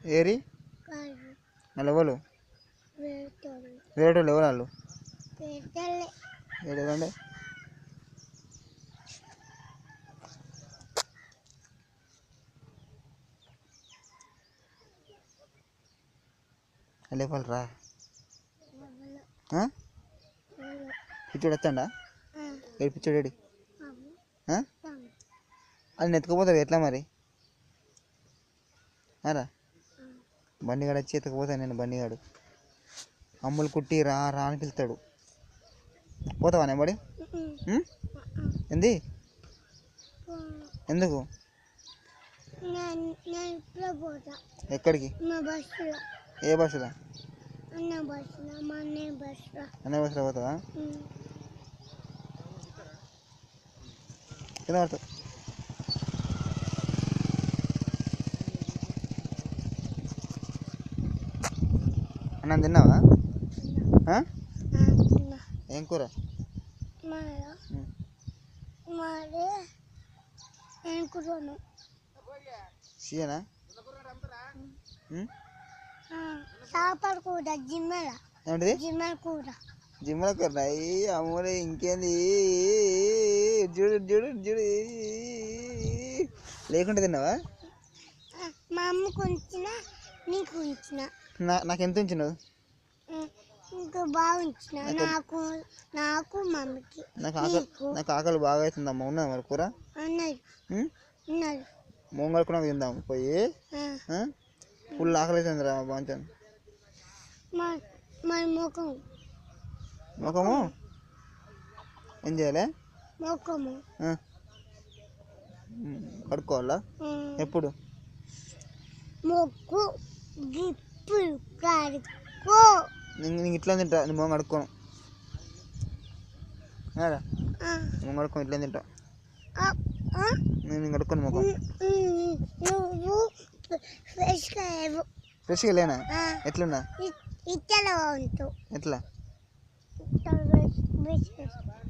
ఏరి వాళ్ళు ఎవరు వేరే వాళ్ళు ఎవరు వాళ్ళు ఏడండి వాళ్ళు రా పిచ్చోడు వచ్చాడా ఏడు పిచ్చోడు ఏడి అది ఎత్తుకుపోతావు ఎట్లా మరి రా బండిగాడు వచ్చి ఎత్తుకుపోతాను నేను బండిగాడు అమ్ములు కుట్టి రా రా అని పిలుస్తాడు పోతావా నేను బడి ఏంది ఎందుకు ఎక్కడికి ఏ బస్సులో అన్న బస్సులో పోతావా కింద పడతావు అన్నం తిన్నావా ఏం కూర సీయనా చేపల కూర ఏమిటిది జిమ్మల కూర అమ్మరే ఇంకేంది చూడు చూడు చూడు లేకుండా తిన్నావా మా అమ్మకు ఉంచిన నీకు ఉంచిన నాకు ఎంత ఉంచినావు ఇంకా బాగా ఉంచిన నాకు నాకు మమ్మీకి నాకు ఆకలి బాగా అవుతుందమ్మా ఉన్నదా మరి కూర మొంగడుకున్నాక తిందాం పోయి ఫుల్ ఆకలి అవుతుంది రా బాగుంటుంది ముఖము ఏం చేయాలి కడుక్కోవాలా ఎప్పుడు నేను ఇట్లా తింటా నీ మొహం కడుక్కోను మొహం కడుక్కొని ఇట్లా తింటా నేను కడుక్కోను ముఖం ఫ్రెష్గా లేనా ఎట్లున్నా ఎట్లా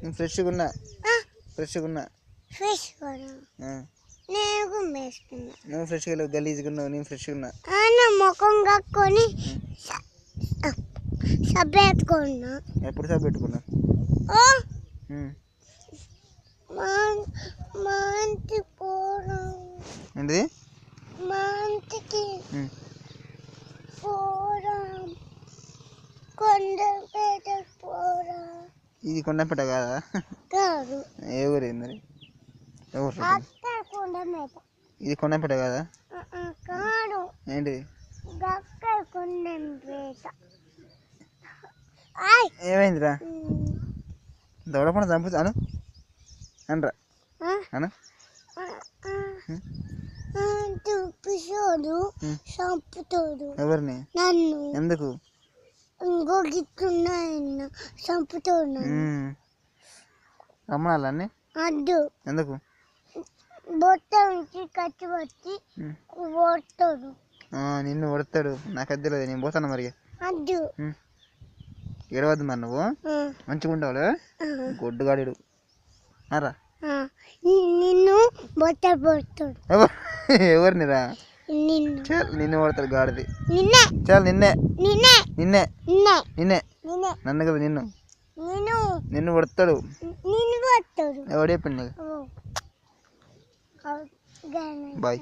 నేను ఫ్రెష్గా ఉన్నా నువ్వు ఫ్రెష్గా లేవు గలీజ్గా ఉన్నావు నేను ఫ్రెష్గా ఉన్నా ముఖం కట్టుకొని సబ్బు పెట్టుకున్నా ఎప్పుడు సబ్బు పెట్టుకున్నా ఏంటిది ఇది కొండపేట కాదా ఏ ఊరు మరి ఇది కొండపేట కాదా ఏంటి ఏమైందిరా దౌడపండు చంపుతాను అనరా అను చంపుతాడు ఎవరిని నన్ను ఎందుకు ఇంకో గిట్టున్నా చంపుతాడు రమ్మనాలన్నీ అడ్డు ఎందుకు బొట్ట నుంచి కట్టి పట్టి కొడతాడు నిన్ను కొడతాడు నాకు అది తెలియదు నేను పోతాను మరి అడ్డు ఏడవద్దు మరి నువ్వు మంచిగా ఉండవు గొడ్డుగాడు రా నిన్ను బొట్ట పడతాడు ఎవరినిరా నిన్ను కొడతాడు గాడిది చాలు నిన్నే నన్ను కదా నిన్ను కొడతాడు ఎవడు చెప్పిండు బాయ్.